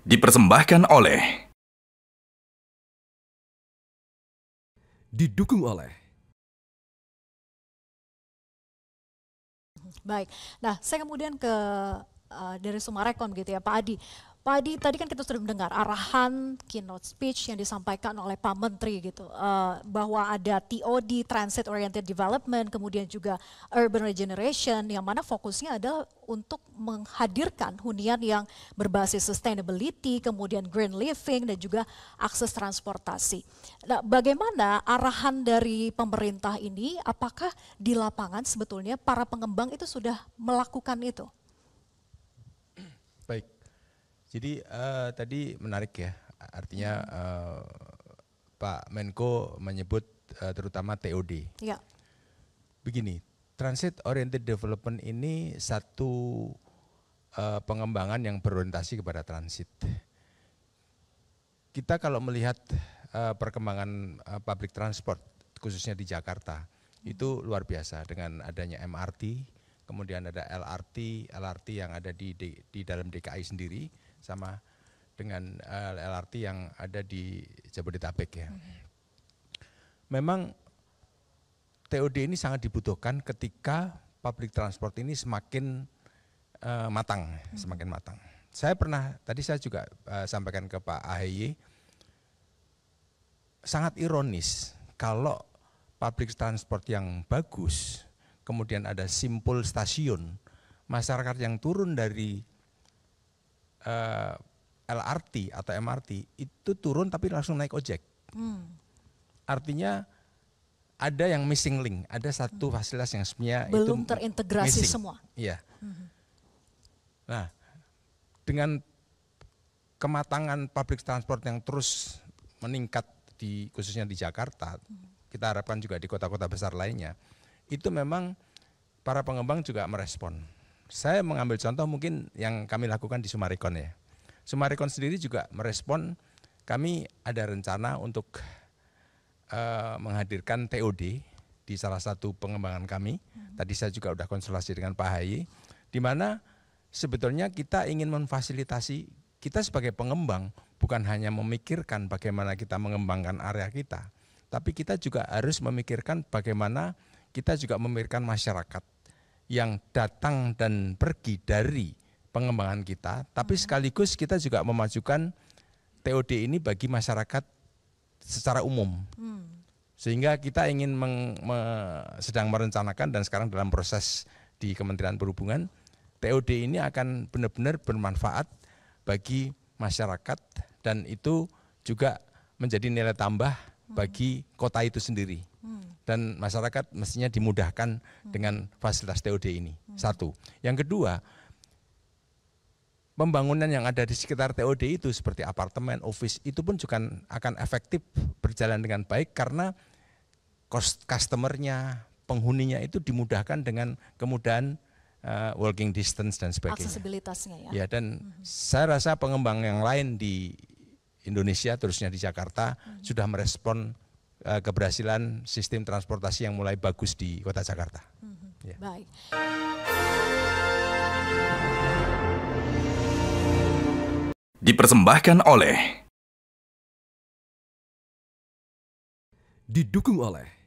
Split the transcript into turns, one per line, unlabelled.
Dipersembahkan oleh
Didukung oleh
Baik. Nah, saya kemudian ke dari Summarecon gitu ya, Pak Adi. Pak Adi, tadi kan kita sudah mendengar arahan keynote speech yang disampaikan oleh Pak Menteri gitu, bahwa ada TOD, Transit Oriented Development, kemudian juga Urban Regeneration, yang mana fokusnya adalah untuk menghadirkan hunian yang berbasis sustainability, kemudian green living, dan juga akses transportasi. Nah, bagaimana arahan dari pemerintah ini, apakah di lapangan sebetulnya para pengembang itu sudah melakukan itu?
Baik, jadi tadi menarik ya, artinya Pak Menko menyebut terutama TOD.
Ya.
Begini, Transit Oriented Development ini satu pengembangan yang berorientasi kepada transit. Kita kalau melihat perkembangan public transport, khususnya di Jakarta, itu luar biasa dengan adanya MRT, kemudian ada LRT yang ada di dalam DKI sendiri, sama dengan LRT yang ada di Jabodetabek ya. Memang TOD ini sangat dibutuhkan ketika public transport ini semakin matang. Saya pernah, tadi saya juga sampaikan ke Pak AHY, sangat ironis kalau public transport yang bagus, kemudian ada simpul stasiun, masyarakat yang turun dari LRT atau MRT itu turun tapi langsung naik ojek. Artinya ada yang missing link, ada satu fasilitas yang sebenarnya
belum
itu
terintegrasi
missing.
semua.
Iya. Nah, dengan kematangan public transport yang terus meningkat khususnya di Jakarta, kita harapkan juga di kota-kota besar lainnya, itu memang para pengembang juga merespon. Saya mengambil contoh mungkin yang kami lakukan di Summarecon ya. Summarecon sendiri juga merespon, kami ada rencana untuk menghadirkan TOD di salah satu pengembangan kami. Tadi saya juga sudah konsultasi dengan Pak AHY, di mana sebetulnya kita ingin memfasilitasi, kita sebagai pengembang bukan hanya memikirkan bagaimana kita mengembangkan area kita, tapi kita juga harus memikirkan bagaimana kita juga memikirkan masyarakat yang datang dan pergi dari pengembangan kita, tapi sekaligus kita juga memajukan TOD ini bagi masyarakat secara umum. Sehingga kita ingin sedang merencanakan dan sekarang dalam proses di Kementerian Perhubungan, TOD ini akan benar-benar bermanfaat bagi masyarakat dan itu juga menjadi nilai tambah bagi kota itu sendiri. Dan masyarakat mestinya dimudahkan dengan fasilitas TOD ini. Satu. Yang kedua, pembangunan yang ada di sekitar TOD itu seperti apartemen, office, itu pun juga akan efektif berjalan dengan baik karena customer-nya, penghuninya itu dimudahkan dengan kemudahan walking distance dan sebagainya.
Aksesibilitasnya ya.
Ya, dan saya rasa pengembang yang lain di Indonesia, terusnya di Jakarta, sudah merespon keberhasilan sistem transportasi yang mulai bagus di kota Jakarta. Ya.
Baik.
dipersembahkan oleh
Didukung oleh